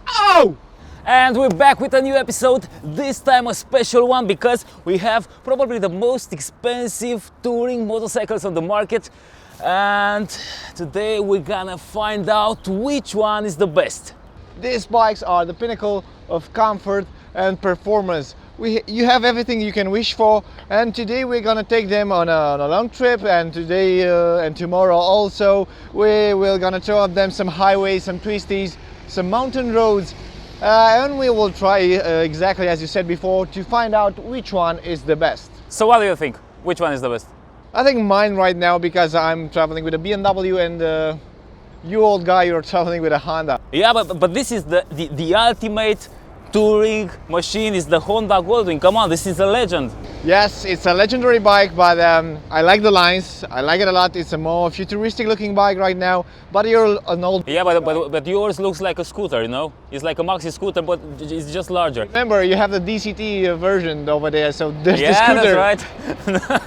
Oh! And we're back with a new episode, this time a special one because we have probably the most expensive touring motorcycles on the market, and today we're gonna find out which one is the best. These bikes are the pinnacle of comfort and performance. You have everything you can wish for, and today we're gonna take them on a long trip, and today and tomorrow also we're gonna throw up them some highways, some twisties, some mountain roads. And we will try, exactly as you said before, to find out which one is the best. So what do you think? Which one is the best? I think mine right now, because I'm traveling with a BMW and you old guy, you're traveling with a Honda. Yeah, but this is the ultimate touring machine, is the Honda GoldWing. Come on, this is a legend. Yes, it's a legendary bike, but I like the lines. I like it a lot. It's a more futuristic looking bike right now, but you're an old... Yeah, but yours looks like a scooter, you know? It's like a maxi scooter, but it's just larger. Remember, you have the DCT version over there, so there's the yeah, scooter. That's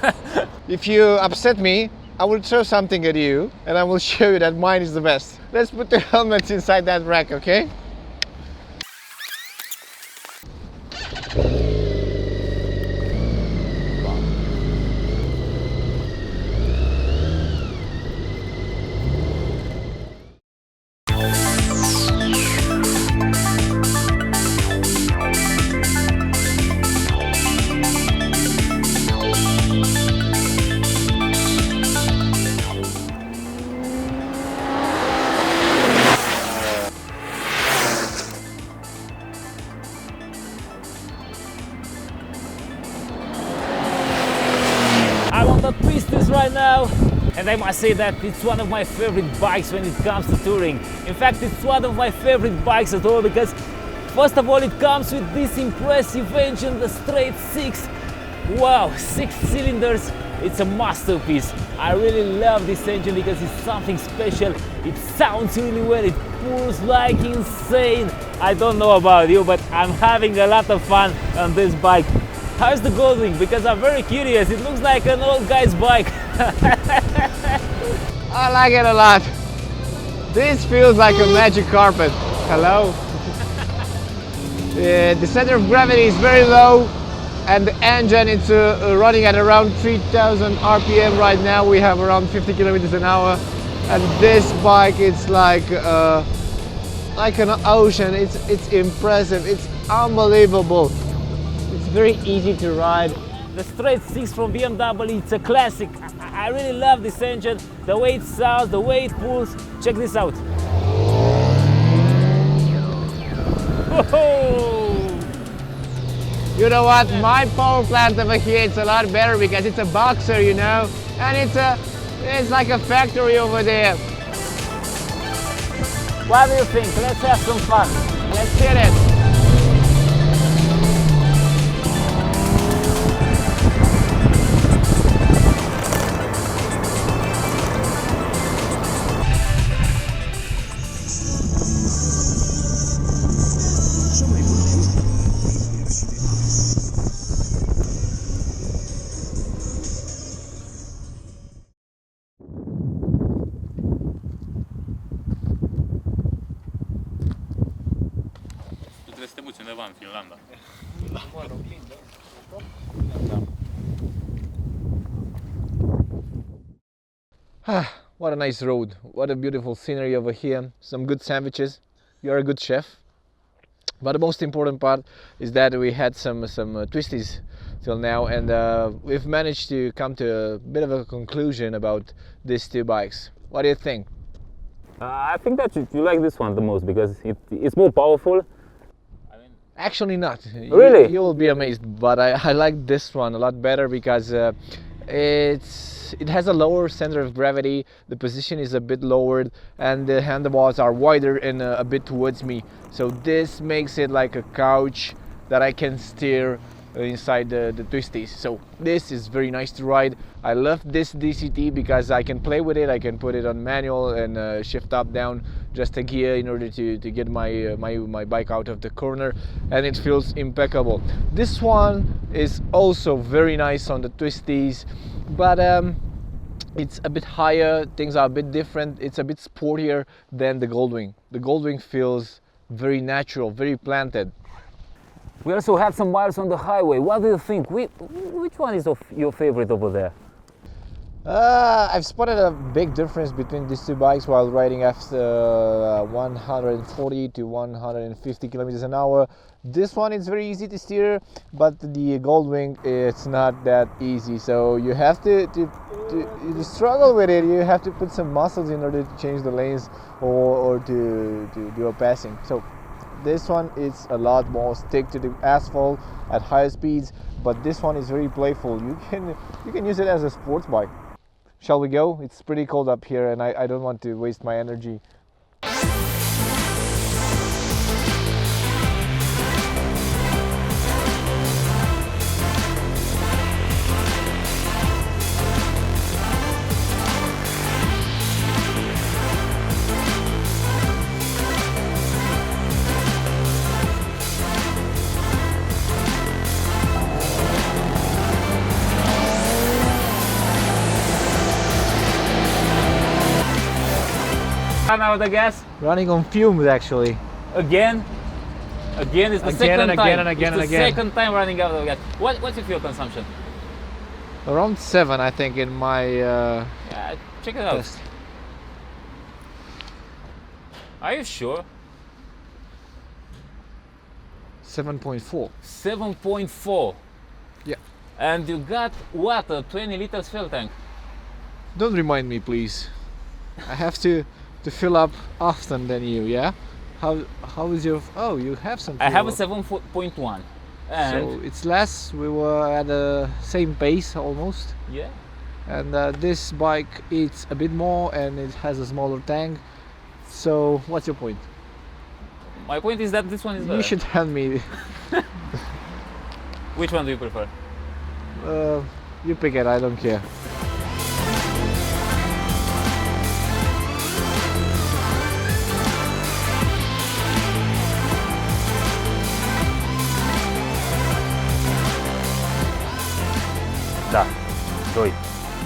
right. If you upset me, I will throw something at you, and I will show you that mine is the best. Let's put the helmets inside that rack, okay? I'm on the Twisties right now, and I must say that it's one of my favorite bikes when it comes to touring. In fact, it's one of my favorite bikes at all because, first of all, it comes with this impressive engine, the straight six. Wow, 6 cylinders. It's a masterpiece. I really love this engine because it's something special. It sounds really well, it pulls like insane. I don't know about you, but I'm having a lot of fun on this bike. How's the GoldWing? Because I'm very curious. It looks like an old guy's bike. I like it a lot. This feels like a magic carpet. Hello? The center of gravity is very low, and the engine it's running at around 3000 RPM right now. We have around 50 kilometers an hour, and this bike it's like an ocean. It's impressive. It's unbelievable. It's very easy to ride. The straight six from BMW, it's a classic. I really love this engine, the way it sounds, the way it pulls. Check this out. Whoa! You know what? My power plant over here it's a lot better because it's a boxer, you know, and it's like a factory over there. What do you think? Let's have some fun. Let's hit it. undeva în Finlanda. What a nice road, what a beautiful scenery over here, some good sandwiches. You're a good chef. But the most important part is that we had some twisties till now, and we've managed to come to a bit of a conclusion about these two bikes. What do you think? I think that you like this one the most because it's more powerful. Actually not. Really? You will be amazed, but I like this one a lot better because it has a lower center of gravity, the position is a bit lowered, and the handlebars are wider and a bit towards me. So this makes it like a couch that I can steer inside the twisties. So this is very nice to ride. I love this DCT because I can play with it. I can put it on manual and shift up down just a gear in order to get my bike out of the corner, and it feels impeccable. This one is also very nice on the twisties, but It's a bit higher, things are a bit different, it's a bit sportier than the GoldWing. The GoldWing feels very natural, very planted. We also had some miles on the highway. What do you think? Which one is your favorite over there? I've spotted a big difference between these two bikes while riding after 140 to 150 kilometers an hour. This one is very easy to steer, but the GoldWing, it's not that easy. So you have to struggle with it. You have to put some muscles in order to change the lanes or to do a passing. So this one is a lot more stick to the asphalt at higher speeds, but this one is very playful. You can use it as a sports bike. Shall we go? It's pretty cold up here and I don't want to waste my energy. Run out of the gas? Running on fumes actually. Again? Again, it's the second time. Again. Second time running out of gas. What's your fuel consumption? Around 7, I think, in my Yeah, check it out. test. Are you sure? 7.4. 7.4. Yeah. And you got what? A 20 liters fuel tank? Don't remind me, please. I have to fill up often than you, yeah? How is your... Oh, you have some I have a fuel. 7.1. And So it's less, we were at the same pace almost. yeah. And this bike eats a bit more and it has a smaller tank. So what's your point? My point is that this one is better. You should hand me... Which one do you prefer? You pick it, I don't care. Da, doi.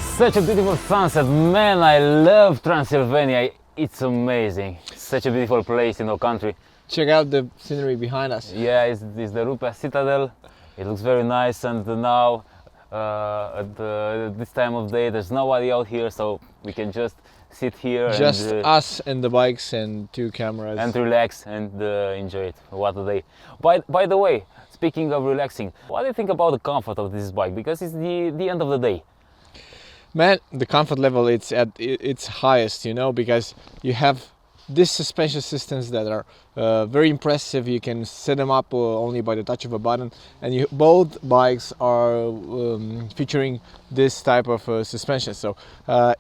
Such a beautiful sunset, man, I love Transylvania, it's amazing. Such a beautiful place in our country. Check out the scenery behind us. Yeah, it's the Rupa Citadel, it looks very nice, and now at this time of day there's nobody out here, so we can just sit here Just and, us and the bikes and 2 cameras. and relax and enjoy it. What a day. By the way, speaking of relaxing, what do you think about the comfort of this bike? Because it's the end of the day. Man, the comfort level, it's at its highest, you know, because you have these suspension systems that are very impressive. You can set them up only by the touch of a button, and both bikes are featuring this type of suspension. So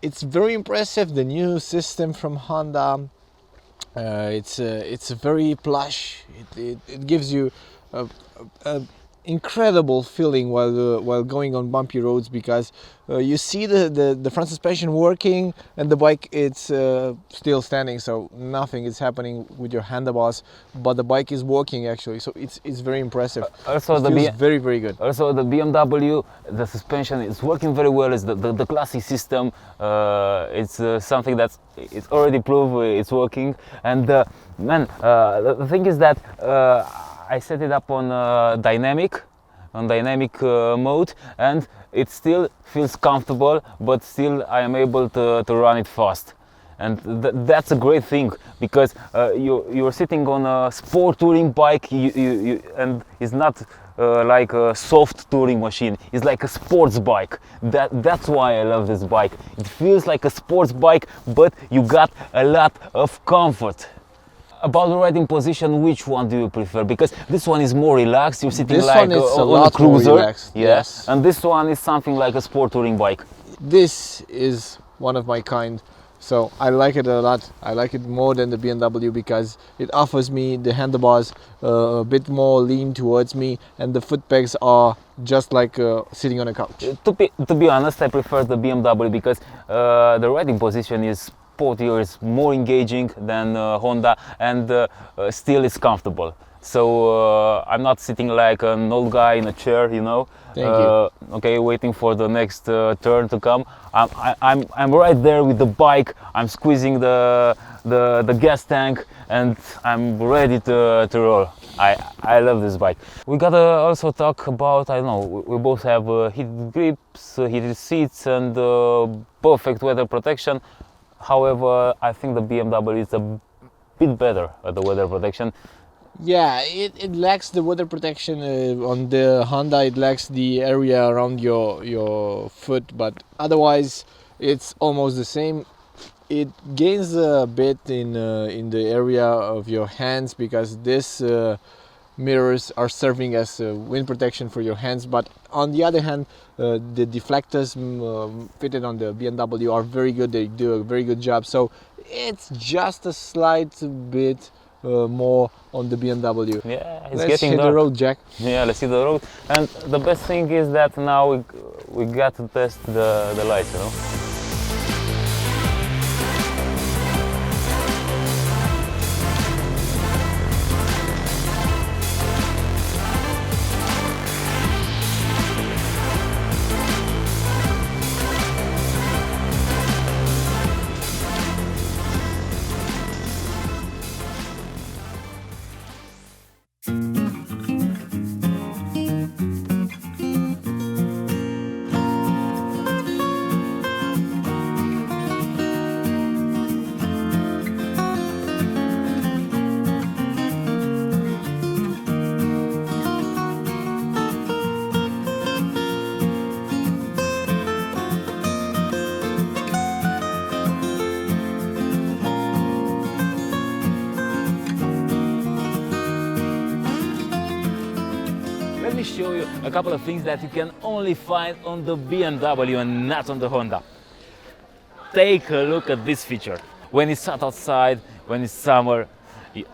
it's very impressive. The new system from Honda, it's very plush. It gives you a incredible feeling while going on bumpy roads, because you see the front suspension working and the bike, it's still standing, so nothing is happening with your handlebars, but the bike is working actually, so it's very impressive. Also, it feels very, very good. Also, the BMW, the suspension is working very well. It's the classic system. It's something that's already proved it's working. And man, the thing is that I set it up on dynamic mode, and it still feels comfortable, but still I am able to run it fast. And that's a great thing, because you're sitting on a sport touring bike, and it's not like a soft touring machine. It's like a sports bike. That's why I love this bike. It feels like a sports bike, but you got a lot of comfort. About the riding position, which one do you prefer? Because this one is more relaxed. You're sitting This like one is a on lot a cruiser. more relaxed, Yeah. yes. And this one is something like a sport touring bike. This is one of my kind, so I like it a lot. I like it more than the BMW because it offers me the handlebars a bit more lean towards me, and the foot pegs are just like sitting on a couch. To be honest, I prefer the BMW because the riding position is sportier, it's more engaging than Honda, and still it's comfortable. so I'm not sitting like an old guy in a chair, you know. Thank you. Okay, waiting for the next turn to come. I'm right there with the bike. I'm squeezing the gas tank, and I'm ready to roll. I love this bike. We gotta also talk about, I don't know, we both have heated grips, heated seats, and perfect weather protection. However, I think the BMW is a bit better at the weather protection. Yeah, it lacks the weather protection on the Honda. It lacks the area around your foot, but otherwise it's almost the same. It gains a bit in the area of your hands because this mirrors are serving as wind protection for your hands. But on the other hand, the deflectors fitted on the BMW are very good. They do a very good job. So it's just a slight bit more on the BMW. Yeah, it's Let's getting hit dark. the road, Jack. Yeah, let's see the road. And the best thing is that now we got to test the lights, you know. Let me show you a couple of things that you can only find on the BMW and not on the Honda. Take a look at this feature. When it's hot outside, when it's summer,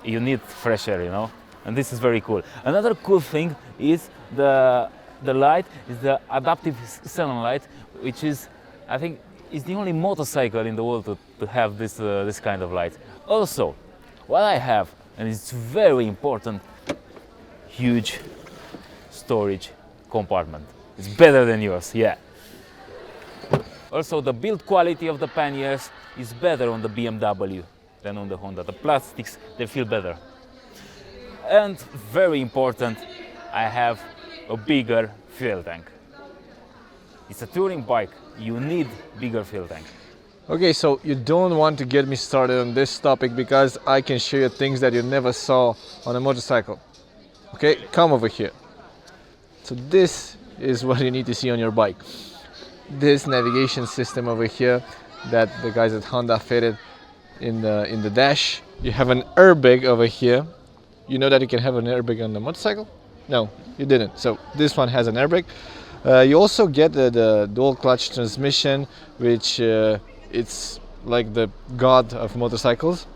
you need fresh air, you know? And this is very cool. Another cool thing is the light, is the adaptive xenon light, which is, I think, is the only motorcycle in the world to have this kind of light. Also, what I have, and it's very important, huge storage compartment. It's better than yours, yeah. Also, the build quality of the panniers is better on the BMW than on the Honda. The plastics, they feel better. And very important, I have a bigger fuel tank. It's a touring bike, you need bigger fuel tank. Okay, so you don't want to get me started on this topic because I can show you things that you never saw on a motorcycle. Okay, come over here. So this is what you need to see on your bike. This navigation system over here that the guys at Honda fitted in the dash. You have an airbag over here. You know that you can have an airbag on the motorcycle? No, you didn't. So this one has an airbag. You also get the dual clutch transmission, which it's like the god of motorcycles.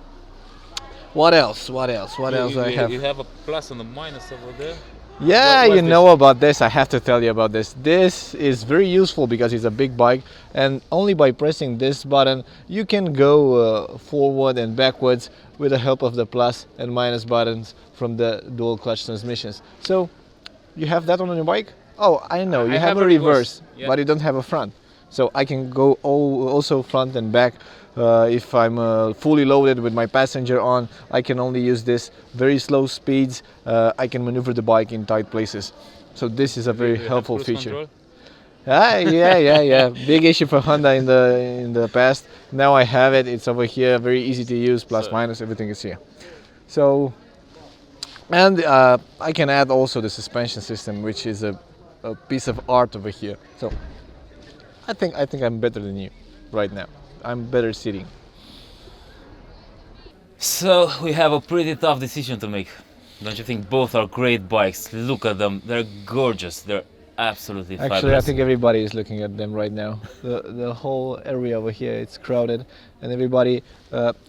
What else? What else? What else I have? You have a plus and a minus over there. Yeah, What's you know about this. I have to tell you about this. This is very useful because it's a big bike, and only by pressing this button you can go forward and backwards with the help of the plus and minus buttons from the dual clutch transmissions. So you have that on your bike? Oh, I know, you have a reverse, yeah. but you don't have a front. So I can go also front and back. If I'm fully loaded with my passenger on, I can only use this. Very slow speeds, I can maneuver the bike in tight places. So this is a very helpful feature. Yeah. Big issue for Honda in the past. Now I have it. It's over here. Very easy to use. Plus, minus, everything is here. So, and I can add also the suspension system, which is a piece of art over here. So I think I'm better than you right now. I'm better sitting. So we have a pretty tough decision to make. Don't you think? Both are great bikes. Look at them. They're gorgeous. They're absolutely fabulous. Actually, I think everybody is looking at them right now. The whole area over here, it's crowded, and everybody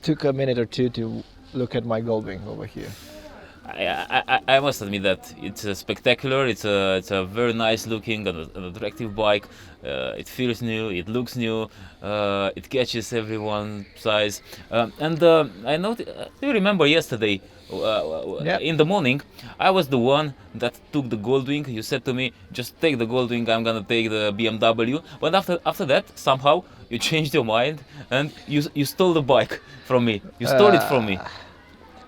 took a minute or two to look at my GoldWing over here. I must admit that it's spectacular. It's a very nice looking and an attractive bike. It feels new. It looks new. It catches everyone's eyes. And I know. Do you remember yesterday? Yeah. In the morning, I was the one that took the Goldwing. You said to me, "Just take the Goldwing. I'm gonna take the BMW." But after that, somehow you changed your mind and you stole the bike from me. You stole it from me.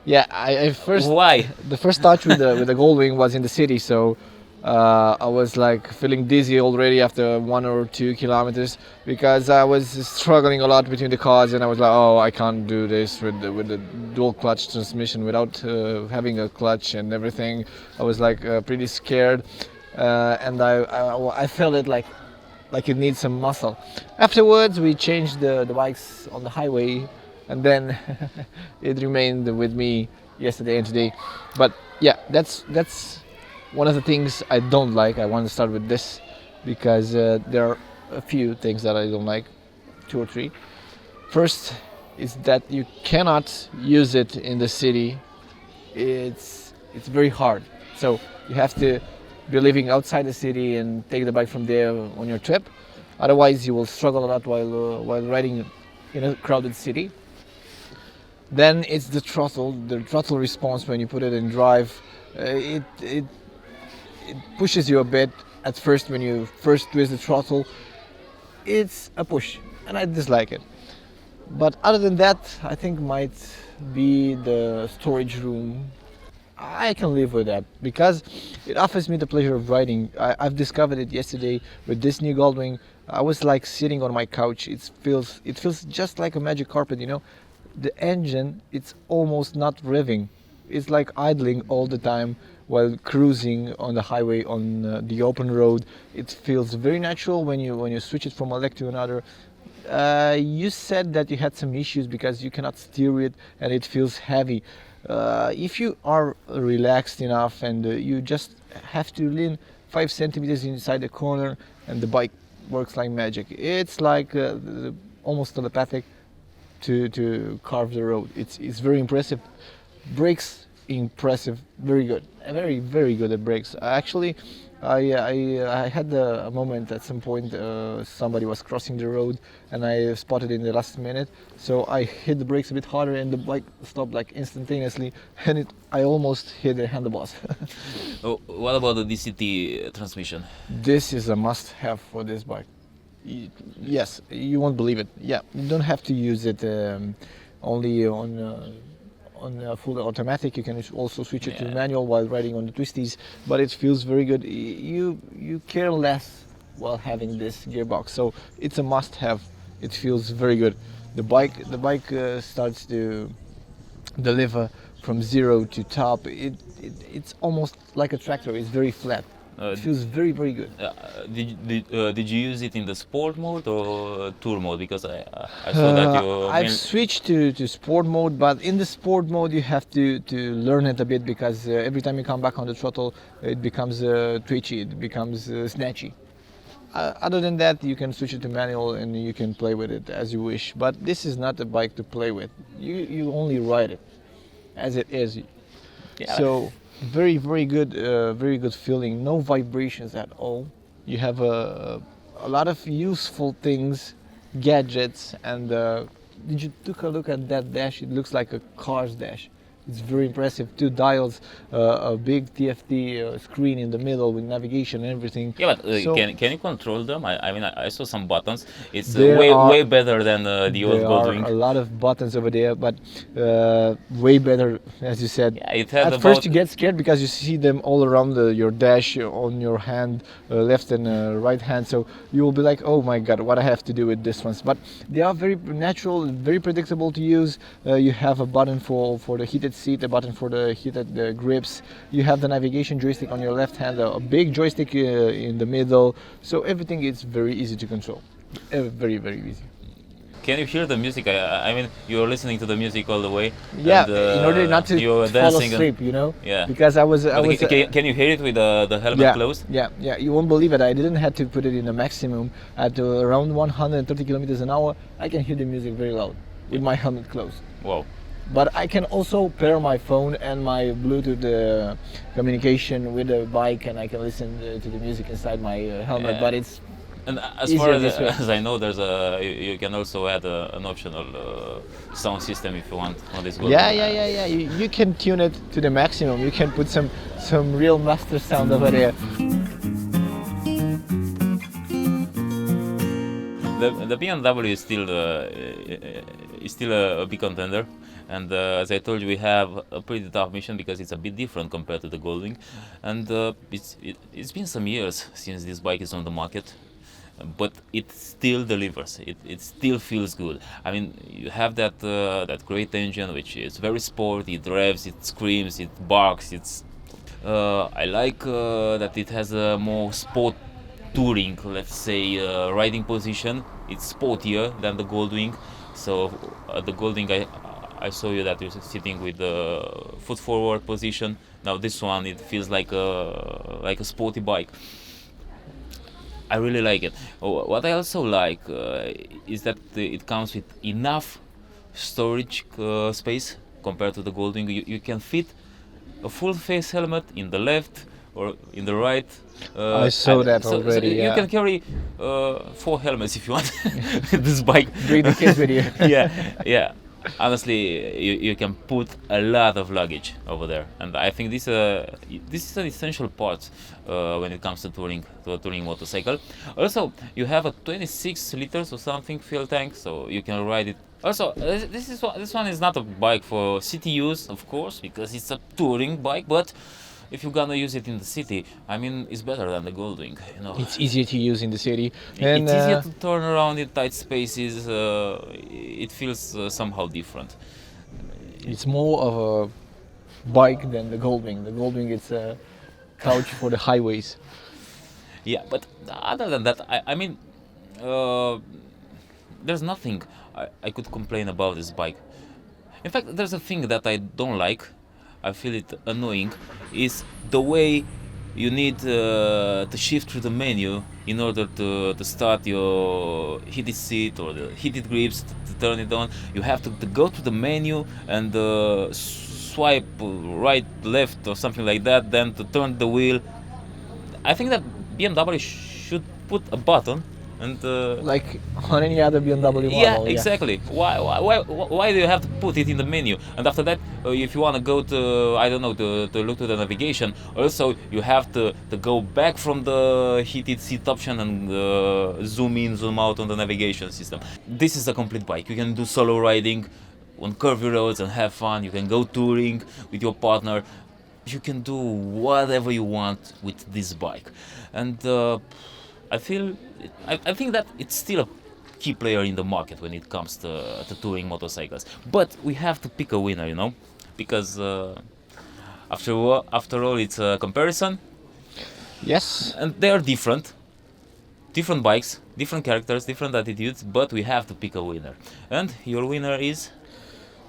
Yeah, I first Why? the first touch with the Goldwing was in the city, so I was like feeling dizzy already after 1 or 2 kilometers because I was struggling a lot between the cars, and I was like, oh, I can't do this with the dual clutch transmission without having a clutch and everything. I was like pretty scared, and I felt it like it needs some muscle. Afterwards, we changed the bikes on the highway, and then it remained with me yesterday and today. But yeah, that's one of the things I don't like. I want to start with this because there are a few things that I don't like, 2 or 3. First is that you cannot use it in the city. It's very hard. So you have to be living outside the city and take the bike from there on your trip. Otherwise, you will struggle a lot while riding in a crowded city. Then it's the throttle response when you put it in drive. It pushes you a bit at first when you first twist the throttle. It's a push, and I dislike it. But other than that, I think might be the storage room. I can live with that because it offers me the pleasure of riding. I've discovered it yesterday with this new Goldwing. I was like sitting on my couch. It feels just like a magic carpet, you know. The engine, it's almost not revving. It's like idling all the time while cruising on the highway on the open road. It feels very natural when you switch it from a leg to another. You said that you had some issues because you cannot steer it and it feels heavy. If you are relaxed enough and you just have to lean 5 centimeters inside the corner and the bike works like magic. It's like almost telepathic to carve the road. It's very impressive. Brakes, impressive, very good, very good at brakes. Actually, I had a moment at some point. Somebody was crossing the road, and I spotted in the last minute. So I hit the brakes a bit harder, and the bike stopped like instantaneously, and I almost hit the handlebars. Oh, what about the DCT transmission? This is a must-have for this bike. Yes, you won't believe it. Yeah, you don't have to use it only on full automatic. You can also switch it to manual while riding on the Twisties, but it feels very good. You care less while having this gearbox, so it's a must-have. It feels very good. The bike starts to deliver from 0 to top. It's almost like a tractor. It's very flat. It feels very good. Did you use it in the sport mode or tour mode? Because I saw that you. I've switched to sport mode, but in the sport mode you have to learn it a bit because every time you come back on the throttle, it becomes twitchy, it becomes snatchy. Other than that, you can switch it to manual and you can play with it as you wish. But this is not a bike to play with. You only ride it as it is. Yeah. So. Very good feeling. No vibrations at all. You have a lot of useful things, gadgets, and did you take a look at that dash? It looks like a car's dash. It's very impressive. 2 dials, a big TFT screen in the middle with navigation and everything. Yeah, but can you control them? I mean, I saw some buttons. It's way better than the old Goldwing. There are a lot of buttons over there, but way better, as you said. Yeah, at first you get scared because you see them all around your dash on your hand, left and right hand. So you will be like, oh my God, what I have to do with this ones. But they are very natural, very predictable to use. You have a button for the heated seat, a button for the heated grips. You have the navigation joystick on your left hand, a big joystick in the middle. So everything is very easy to control. Very easy. Can you hear the music? I mean, you're listening to the music all the way. Yeah, and, in order not to fall asleep, you know. Yeah. Because I was. Can you hear it with the helmet closed? Yeah. You won't believe it. I didn't have to put it in the maximum. At around 130 kilometers an hour, I can hear the music very loud with my helmet closed. Wow. but I can also pair my phone and my Bluetooth communication with the bike, and I can listen to the music inside my helmet. But it's And as easier far as, this way. as I know, there's you can also add an optional sound system if you want on this. Yeah. You can tune it to the maximum. You can put some real master sound over there. The BMW is still a big contender, and as I told you, we have a pretty tough mission because it's a bit different compared to the GoldWing, and it's been some years since this bike is on the market, but it still delivers. It still feels good. I mean, you have that great engine, which is very sporty. It revs, it screams, it barks. I like that it has a more sport touring, let's say, riding position. It's sportier than the GoldWing. So the GoldWing, I saw you that you're sitting with the foot forward position. Now this one, it feels like a sporty bike. I really like it. What I also like is that it comes with enough storage space compared to the GoldWing. You can fit a full face helmet in the left or in the right. I saw that so already. you Yeah. can carry 4 helmets if you want. This bike. Bring the kids with you. Yeah. Honestly, you can put a lot of luggage over there, and I think this is an essential part when it comes to a touring motorcycle. Also, you have a 26 liters or something fuel tank, so you can ride it. Also, this one is not a bike for city use, of course, because it's a touring bike, but if you're gonna use it in the city, I mean, it's better than the GoldWing, you know. It's easier to use in the city. It's easier to turn around in tight spaces. It feels somehow different. It's more of a bike than the GoldWing. The GoldWing, it's a couch for the highways. Yeah, but other than that, I mean, there's nothing I could complain about this bike. In fact, there's a thing that I don't like. I feel it annoying, is the way you need to shift through the menu in order to start your heated seat or the heated grips to turn it on. You have to go to the menu and swipe right, left or something like that, then to turn the wheel. I think that BMW should put a button and Like on any other BMW model. yeah, exactly. Why do you have to put it in the menu? And after that, if you want to go to, I don't know, to look to the navigation, also you have to go back from the heated seat option and zoom in, zoom out on the navigation system. This is a complete bike. You can do solo riding on curvy roads and have fun. You can go touring with your partner. You can do whatever you want with this bike. And I think that it's still a key player in the market when it comes to touring motorcycles. But we have to pick a winner, you know, because after all, it's a comparison, Yes. and they are different bikes, different characters, different attitudes. But we have to pick a winner, and your winner is.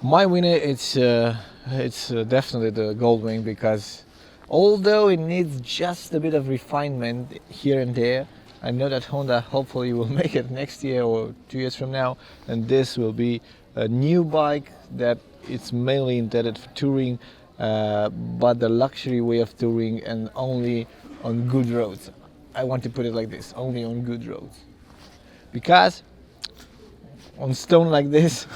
My winner, it's definitely the GoldWing, because although it needs just a bit of refinement here and there, I know that Honda hopefully will make it next year or 2 years from now, and this will be a new bike that it's mainly intended for touring, but the luxury way of touring, and only on good roads. I want to put it like this: only on good roads, because on stone like this,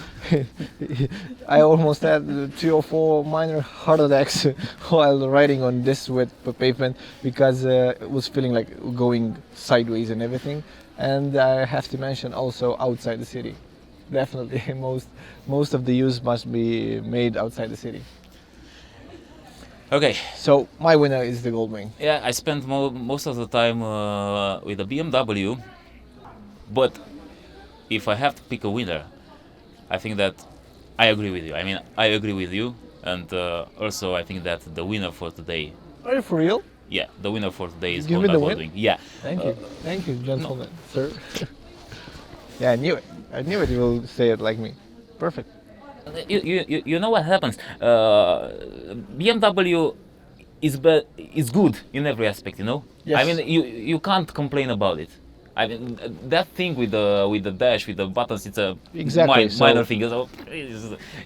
I almost had 3 or 4 minor heart attacks while riding on this wet pavement, because it was feeling like going sideways and everything. And I have to mention also outside the city. Definitely, most of the use must be made outside the city. Okay. So my winner is the GoldWing. Yeah, I spent most of the time with the BMW, but if I have to pick a winner, I think that I agree with you. I mean, I agree with you, and also I think that the winner for today. Are you for real? Yeah, the winner for today is Give me Honda the win? GoldWing. Yeah. Thank you, gentlemen, sir. Yeah, I knew it. I knew it. You will say it like me. Perfect. You know what happens? BMW is good in every aspect. You know. Yes. I mean, you can't complain about it. I mean, that thing with the dash, with the buttons, it's a Exactly, minor thing. So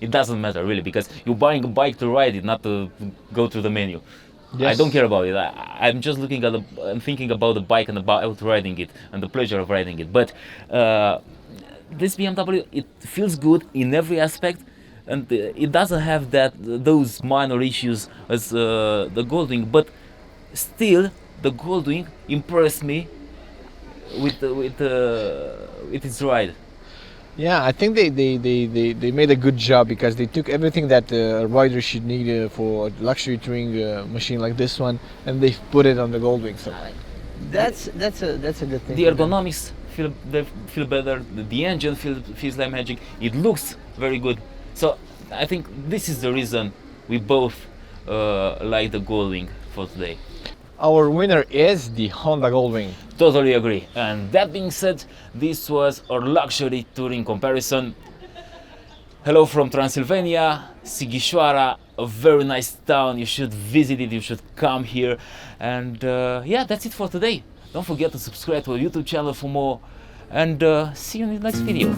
it doesn't matter really, because you're buying a bike to ride it, not to go through the menu. I don't care about it. I'm just looking at I'm thinking about the bike and about riding it and the pleasure of riding it. But this BMW, it feels good in every aspect, and it doesn't have those minor issues as the GoldWing. But still, the GoldWing impressed me with its ride. Yeah, I think they made a good job, because they took everything that a rider should need for a luxury touring machine like this one, and they put it on the GoldWing. So that's a good thing. The ergonomics feel better. The engine feels like magic. It looks very good. So I think this is the reason we both like the GoldWing for today. Our winner is the Honda GoldWing. Totally agree. And that being said, this was our luxury touring comparison. Hello from Transylvania, Sighișoara, a very nice town. You should visit it, you should come here. And yeah, that's it for today. Don't forget to subscribe to our YouTube channel for more. And see you in the next video.